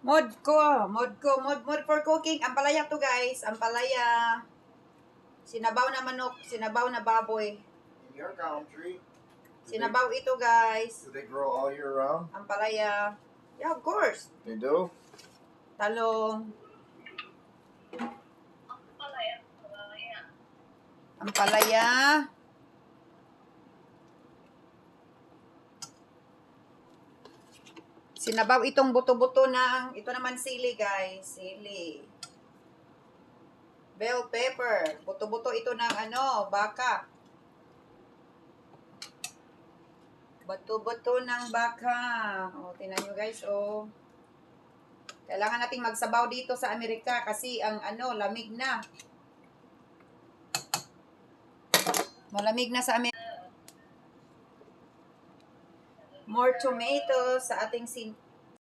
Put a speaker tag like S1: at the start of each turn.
S1: Mod for cooking. Ampalaya to guys, ampalaya. Sinabaw na manok, sinabaw na baboy.
S2: In your country,
S1: Sinabaw ito guys.
S2: do they grow all year round?
S1: Ampalaya. Yeah, of course.
S2: They do?
S1: Talong. Ampalaya. Sinabaw itong buto-buto ng, ito naman sili guys, sili. Bell pepper. Buto-buto ito ng baka. Buto-buto ng baka. O, tingnan nyo guys, o. Kailangan nating magsabaw dito sa Amerika kasi ang lamig na. Malamig na sa Amerika. More tomatoes sa ating